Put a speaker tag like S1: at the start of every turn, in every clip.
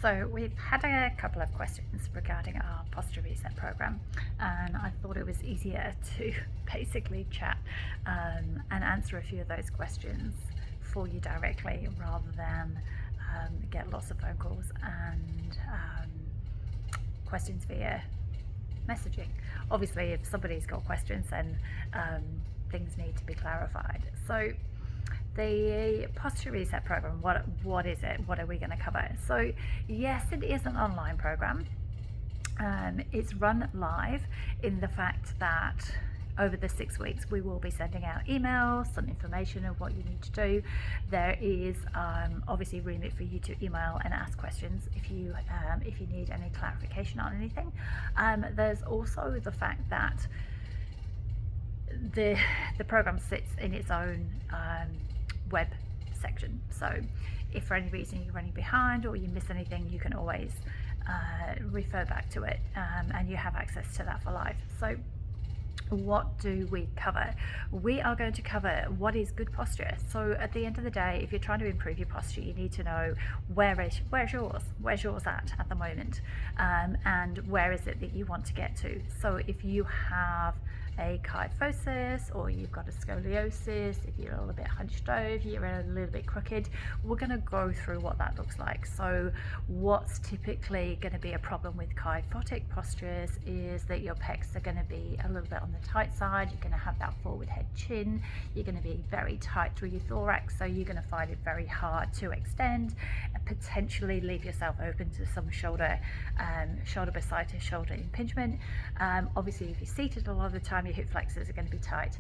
S1: So we've had a couple of questions regarding our posture reset program, and I thought it was easier to basically chat and answer a few of those questions for you directly rather than get lots of phone calls and questions via messaging. Obviously, if somebody's got questions, then things need to be clarified. So the posture reset program, what is it? What are we going to cover? So yes, it is an online program. It's run live in the fact that over the 6 weeks we will be sending out emails, some information of what you need to do. There is obviously remit for you to email and ask questions if you need any clarification on anything. There's also the fact that the program sits in its own web section, so if for any reason you're running behind or you miss anything, you can always refer back to it, and you have access to that for life. So what do we cover? We are going to cover what is good posture. So at the end of the day, if you're trying to improve your posture, you need to know where's yours at the moment, and where is it that you want to get to. So if you have a kyphosis or you've got a scoliosis, if you're a little bit hunched over, you're a little bit crooked, we're going to go through what that looks like. So what's typically going to be a problem with kyphotic postures is that your pecs are going to be a little bit on the tight side. You're going to have that forward head chin. You're going to be very tight through your thorax, so you're going to find it very hard to extend and potentially leave yourself open to some shoulder bursitis, shoulder impingement. Obviously, if you're seated a lot of the time, your hip flexors are going to be tight.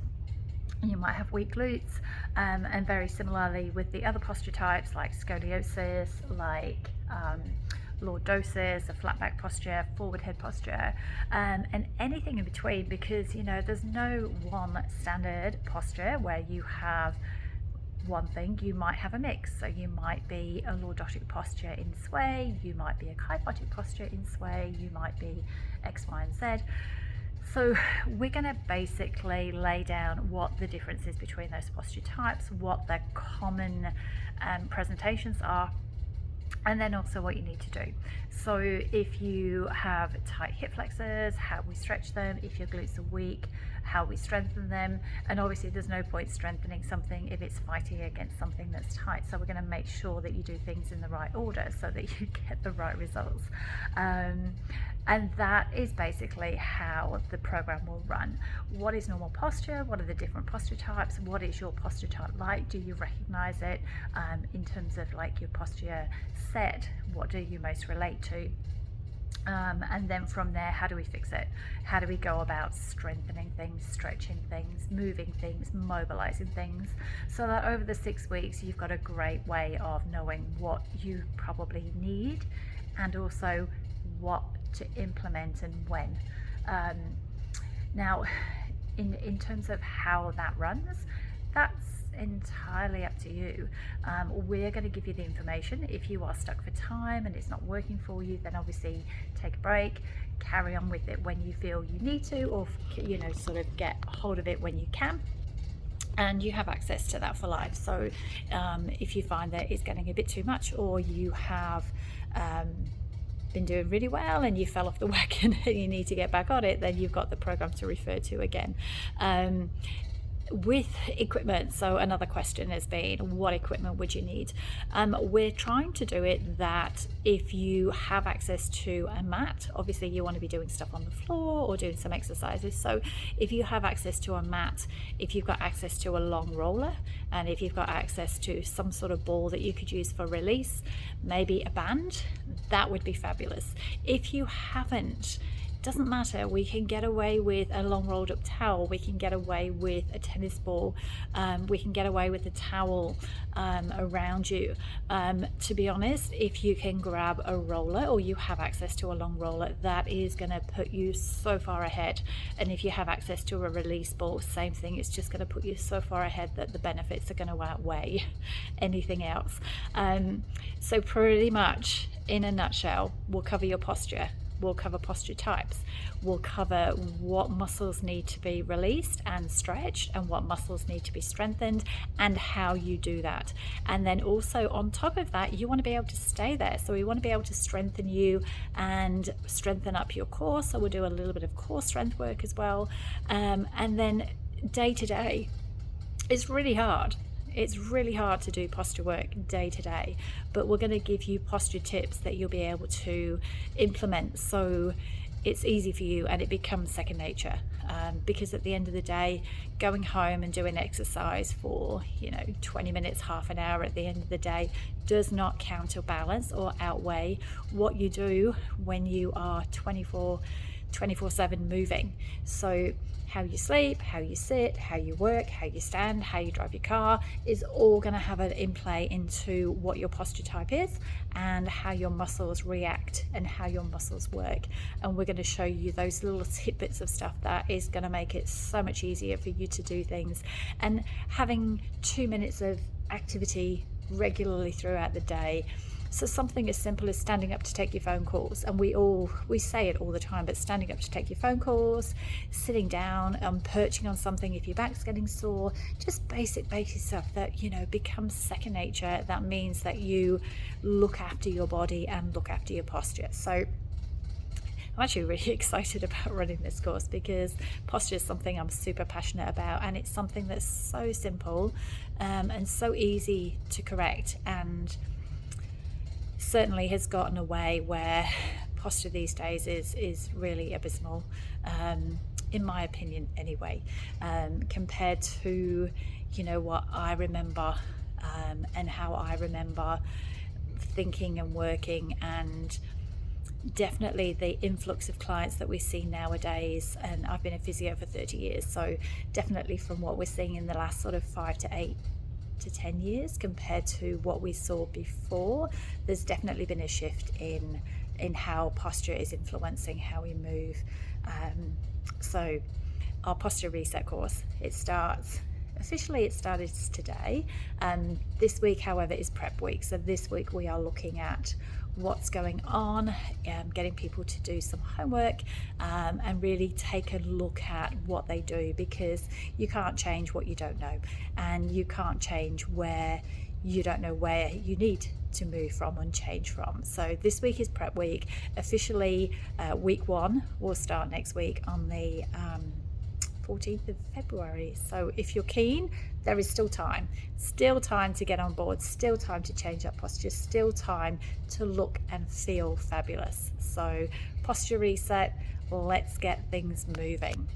S1: You might have weak glutes, and very similarly with the other posture types like scoliosis, like lordosis, a flat back posture, forward head posture, and anything in between, because there's no one standard posture where you have one thing. You might have a mix, so you might be a lordotic posture in sway, you might be a kyphotic posture in sway, you might be X, Y, and Z. So we're going to basically lay down what the difference is between those posture types, what the common presentations are, and then also what you need to do. So if you have tight hip flexors, how we stretch them. If your glutes are weak, how we strengthen them. And obviously there's no point strengthening something if it's fighting against something that's tight. So we're going to make sure that you do things in the right order so that you get the right results. And that is basically how the program will run. What is normal posture? What are the different posture types? What is your posture type like? Do you recognize it in terms of like your posture set? What do you most relate to? And then from there, how do we fix it? How do we go about strengthening things, stretching things, moving things, mobilizing things, so that over the 6 weeks you've got a great way of knowing what you probably need and also what to implement and when. Now in terms of how that runs, that's entirely up to you. We're going to give you the information. If you are stuck for time and it's not working for you, then obviously take a break, carry on with it when you feel you need to, or sort of get hold of it when you can, and you have access to that for life. So if you find that it's getting a bit too much, or you have been doing really well and you fell off the wagon and you need to get back on it, then you've got the program to refer to again. With equipment, so another question has been, what equipment would you need? We're trying to do it that if you have access to a mat, obviously you want to be doing stuff on the floor or doing some exercises. So if you have access to a mat, if you've got access to a long roller, and if you've got access to some sort of ball that you could use for release, maybe a band, that would be fabulous. If you haven't, doesn't matter, we can get away with a long rolled up towel, we can get away with a tennis ball, we can get away with a towel around you. To be honest, if you can grab a roller or you have access to a long roller, that is going to put you so far ahead. And if you have access to a release ball, same thing, it's just going to put you so far ahead that the benefits are going to outweigh anything else. So pretty much in a nutshell, we'll cover your posture, We'll cover posture types. We'll cover what muscles need to be released and stretched and what muscles need to be strengthened and how you do that. And then also on top of that, you want to be able to stay there. So we want to be able to strengthen you and strengthen up your core. So we'll do a little bit of core strength work as well. And then day to day, it's really hard. It's really hard to do posture work day to day, but we're going to give you posture tips that you'll be able to implement so it's easy for you and it becomes second nature. Because at the end of the day, going home and doing exercise for 20 minutes, half an hour at the end of the day does not counterbalance or outweigh what you do when you are 24/7 moving. So how you sleep, how you sit, how you work, how you stand, how you drive your car is all going to have an in play into what your posture type is and how your muscles react and how your muscles work. And we're going to show you those little tidbits of stuff that is going to make it so much easier for you to do things. And having 2 minutes of activity regularly throughout the day. So something as simple as standing up to take your phone calls, and we say it all the time, but standing up to take your phone calls, sitting down, perching on something if your back's getting sore, just basic stuff that becomes second nature. That means that you look after your body and look after your posture. So I'm actually really excited about running this course because posture is something I'm super passionate about, and it's something that's so simple and so easy to correct, and certainly has gotten away where posture these days is really abysmal, in my opinion anyway, compared to what I remember and how I remember thinking and working, and definitely the influx of clients that we see nowadays. And I've been a physio for 30 years, so definitely from what we're seeing in the last sort of 5 to 8 to 10 years compared to what we saw before, there's definitely been a shift in how posture is influencing how we move. So our posture reset course, it started today. This week, however, is prep week. So this week we are looking at what's going on, getting people to do some homework and really take a look at what they do, because you can't change what you don't know, and you can't change where you don't know where you need to move from and change from. So this week is prep week. Officially, week 1 will start next week on the 14th of February. So if you're keen, there is still time to get on board, still time to change up posture, still time to look and feel fabulous. So posture reset, let's get things moving.